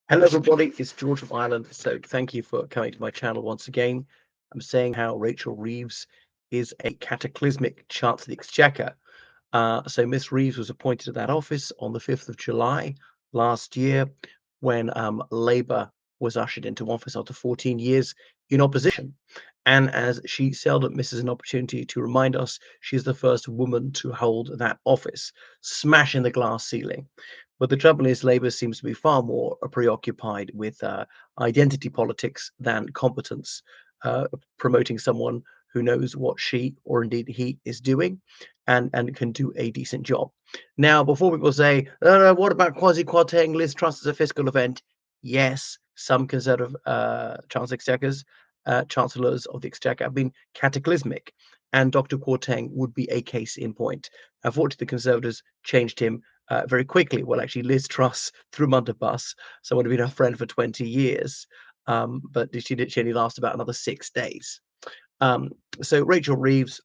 Hello, everybody. It's George from Ireland. So, thank you for coming to my channel once again. I'm saying how Rachel Reeves is a cataclysmic Chancellor of the Exchequer. So, Miss Reeves was appointed to that office on the 5th of July last year when Labour was ushered into office after 14 years in opposition. And as she seldom misses an opportunity to remind us, she's the first woman to hold that office, smashing the glass ceiling. But the trouble is, Labour seems to be far more preoccupied with identity politics than competence, promoting someone who knows what she or indeed he is doing and can do a decent job. Now, before people say, oh, no, what about Kwasi Kwarteng, Liz Truss as a fiscal event? Yes, some Conservative chancellors of the Exchequer have been cataclysmic, and Dr. Kwarteng would be a case in point. Unfortunately, the Conservatives changed him very quickly. Well, actually, Liz Truss threw him under bus. Someone had been her friend for 20 years, but she only lasted about another 6 days. Um, so Rachel Reeves,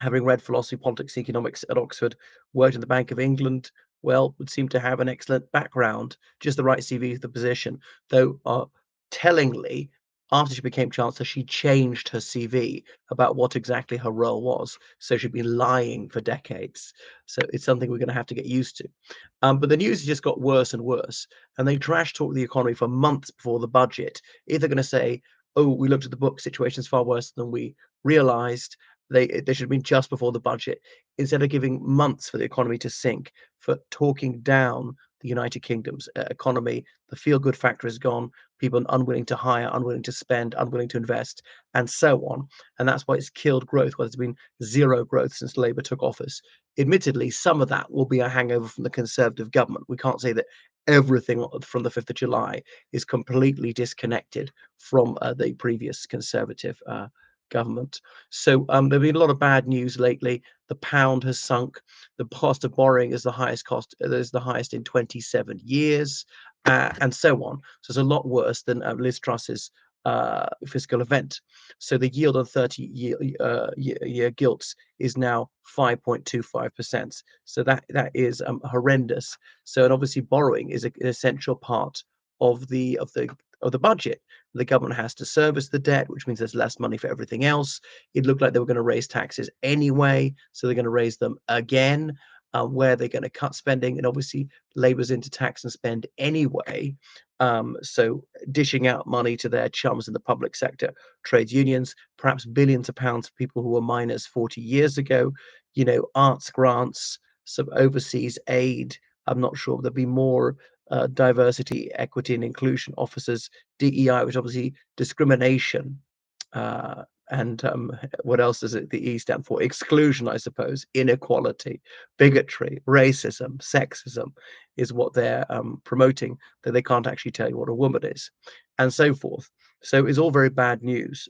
having read philosophy, politics, economics at Oxford, worked in the Bank of England, well, would seem to have an excellent background, just the right CV for the position. Though, tellingly, after she became Chancellor, she changed her CV about what exactly her role was. So she'd been lying for decades. So it's something we're going to have to get used to. But the news just got worse and worse. And they trash talk the economy for months before the budget. If they're going to say, oh, we looked at the book, situation's far worse than we realized, they should have been just before the budget, instead of giving months for the economy to sink, for talking down the United Kingdom's economy. The feel-good factor is gone. People are unwilling to hire, unwilling to spend, unwilling to invest, and so on. And that's why it's killed growth. Where there's been zero growth since Labour took office. Admittedly, some of that will be a hangover from the Conservative government. We can't say that everything from the 5th of July is completely disconnected from the previous Conservative government. So there's been a lot of bad news lately. The pound has sunk. The cost of borrowing is the highest in 27 years, and so on. So it's a lot worse than Liz Truss's fiscal event. So the yield on 30-year gilts is now 5.25%. So that is horrendous. So, and obviously borrowing is an essential part of the budget. The government has to service the debt, which means there's less money for everything else. It looked like they were going to raise taxes anyway, so they're going to raise them again. Where they're going to cut spending, and obviously Labour's into tax and spend anyway. So dishing out money to their chums in the public sector, trade unions, perhaps billions of pounds for people who were miners 40 years ago. Arts grants, some overseas aid. I'm not sure there'll be more diversity, equity, and inclusion officers, DEI, which obviously discrimination, and what else does the E stand for? Exclusion, I suppose, inequality, bigotry, racism, sexism is what they're promoting, that they can't actually tell you what a woman is, and so forth. So it's all very bad news.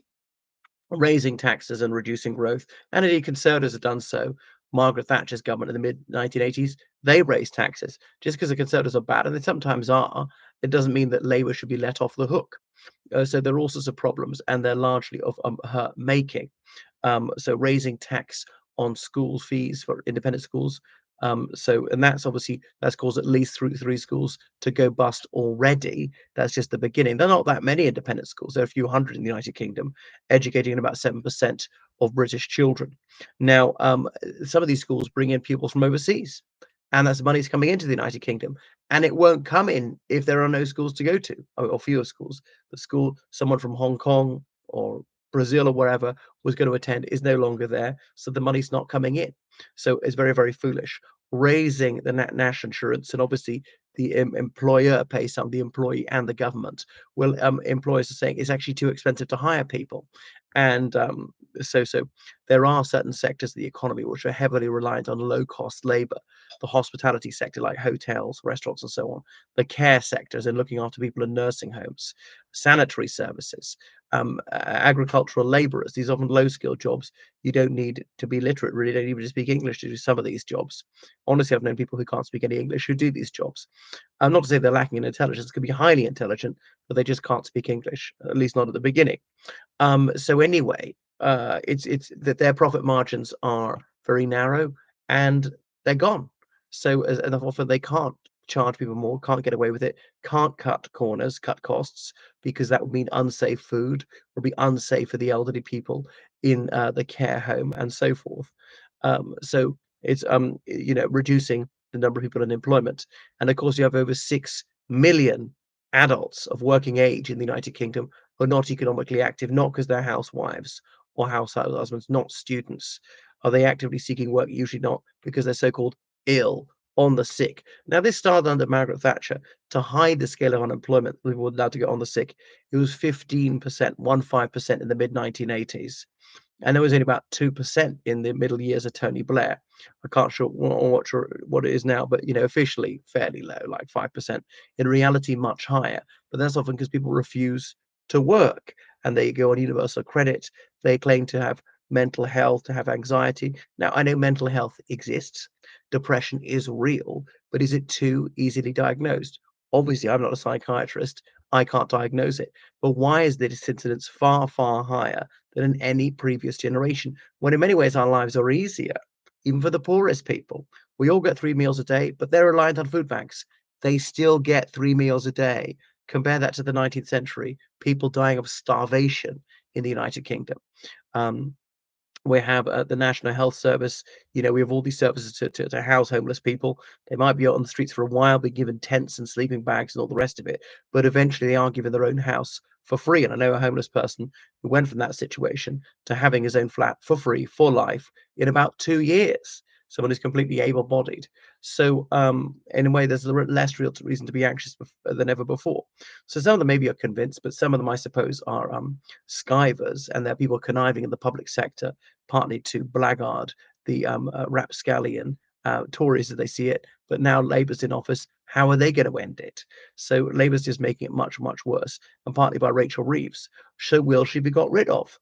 Raising taxes and reducing growth, and indeed Conservatives have done so. Margaret Thatcher's government in the mid 1980s, they raised taxes. Just because the Conservatives are bad, and they sometimes are, it doesn't mean that Labour should be let off the hook. So there are all sorts of problems, and they're largely of her making. So raising tax on school fees for independent schools. And that's caused at least three schools to go bust already. That's just the beginning. There are not that many independent schools. There are a few hundred in the United Kingdom, educating about 7% of British children. Now, some of these schools bring in pupils from overseas, and that's money's coming into the United Kingdom, and it won't come in if there are no schools to go to, or fewer schools. The school someone from Hong Kong or Brazil or wherever was going to attend is no longer there, so the money's not coming in. So it's very, very foolish. Raising the national insurance, and obviously the employer pays some, the employee and the government. Well, employers are saying it's actually too expensive to hire people, and so there are certain sectors of the economy which are heavily reliant on low-cost labor. The hospitality sector, like hotels, restaurants, and so on. The care sectors, and looking after people in nursing homes, sanitary services, agricultural laborers. These are often low-skilled jobs. You don't need to be literate, really. Don't even speak English to do some of these jobs. Honestly, I've known people who can't speak any English who do these jobs. I'm not to say they're lacking in intelligence. They could be highly intelligent, but they just can't speak English, at least not at the beginning. So anyway, it's that their profit margins are very narrow and they're gone. So and often they can't charge people more, can't get away with it, can't cut corners, cut costs, because that would mean unsafe food, would be unsafe for the elderly people in the care home and so forth. So it's reducing the number of people in employment, and of course you have over 6 million adults of working age in the United Kingdom who are not economically active, not because they're housewives or household husbands, not students. Are they actively seeking work? Usually not, because they're so-called ill, on the sick. Now, this started under Margaret Thatcher to hide the scale of unemployment. People were allowed to get on the sick. It was 15%, 15% in the mid 1980s. And there was only about 2% in the middle years of Tony Blair. I can't sure what it is now, but officially fairly low, like 5%. In reality, much higher. But that's often because people refuse to work and they go on universal credit. They claim to have mental health, to have anxiety. Now, I know mental health exists. Depression is real, but is it too easily diagnosed? Obviously, I'm not a psychiatrist. I can't diagnose it. But why is this incidence far, far higher than in any previous generation, when in many ways our lives are easier, even for the poorest people? We all get 3 meals a day, but they're reliant on food banks. They still get 3 meals a day. Compare that to the 19th century, people dying of starvation in the United Kingdom. Um, we have the National Health Service. We have all these services to house homeless people. They might be out on the streets for a while, be given tents and sleeping bags and all the rest of it, but eventually they are given their own house for free. And I know a homeless person who went from that situation to having his own flat for free for life in about 2 years. Someone who's completely able-bodied. So, in a way, there's less real reason to be anxious than ever before. So some of them maybe are convinced, but some of them, I suppose, are skivers, and they're people conniving in the public sector, partly to blackguard the rapscallion Tories as they see it. But now Labour's in office. How are they going to end it? So Labour's just making it much, much worse, and partly by Rachel Reeves. So will she be got rid of?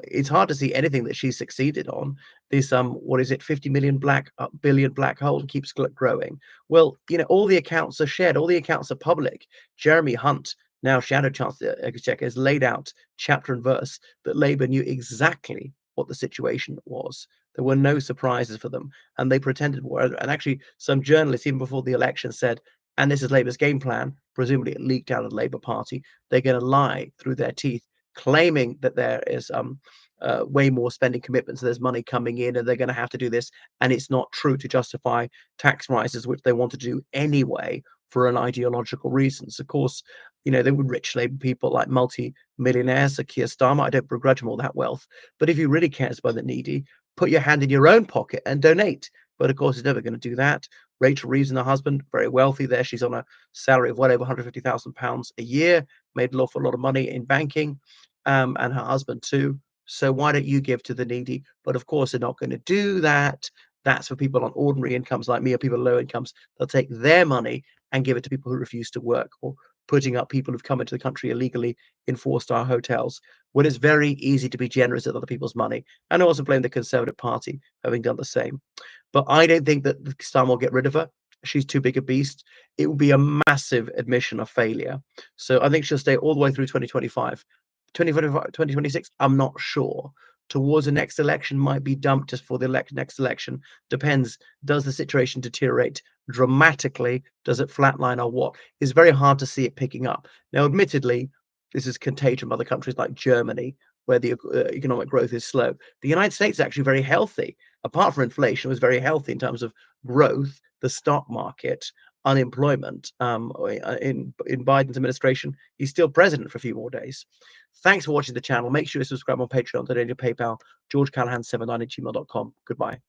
It's hard to see anything that she succeeded on. This what is it, 50 million billion black hole keeps growing. Well, all the accounts are shared, all the accounts are public. Jeremy Hunt, now Shadow Chancellor Exchequer, has laid out chapter and verse that Labour knew exactly what the situation was. There were no surprises for them, and they pretended war. And actually, some journalists, even before the election, said, and this is Labour's game plan, presumably it leaked out of the Labour Party, they're going to lie through their teeth, claiming that there is way more spending commitments, there's money coming in, and they're going to have to do this. And it's not true, to justify tax rises, which they want to do anyway for an ideological reasons. Of course, they were rich Labour people like multi-millionaires, like Keir Starmer. I don't begrudge them all that wealth. But if you really cares about the needy, put your hand in your own pocket and donate. But of course, he's never going to do that. Rachel Reeves and her husband, very wealthy there. She's on a salary of well over £150,000 a year, made an awful lot of money in banking, and her husband too. So why don't you give to the needy? But of course, they're not going to do that. That's for people on ordinary incomes like me, or people on low incomes. They'll take their money and give it to people who refuse to work, or putting up people who've come into the country illegally in four-star hotels, when it's very easy to be generous with other people's money. And I also blame the Conservative Party having done the same. But I don't think that Starmer will get rid of her. She's too big a beast. It will be a massive admission of failure. So I think she'll stay all the way through 2025. 2025, 2026, I'm not sure. Towards the next election, might be dumped just for the next election. Depends. Does the situation deteriorate dramatically? Does it flatline, or what? It's very hard to see it picking up. Now, admittedly, this is contagion from other countries like Germany, where the economic growth is slow. The United States is actually very healthy. Apart from inflation, it was very healthy in terms of growth, the stock market, unemployment. In Biden's administration, he's still president for a few more days. Thanks for watching the channel. Make sure you subscribe on Patreon, donate to PayPal, georgecallahan79@gmail.com. Goodbye.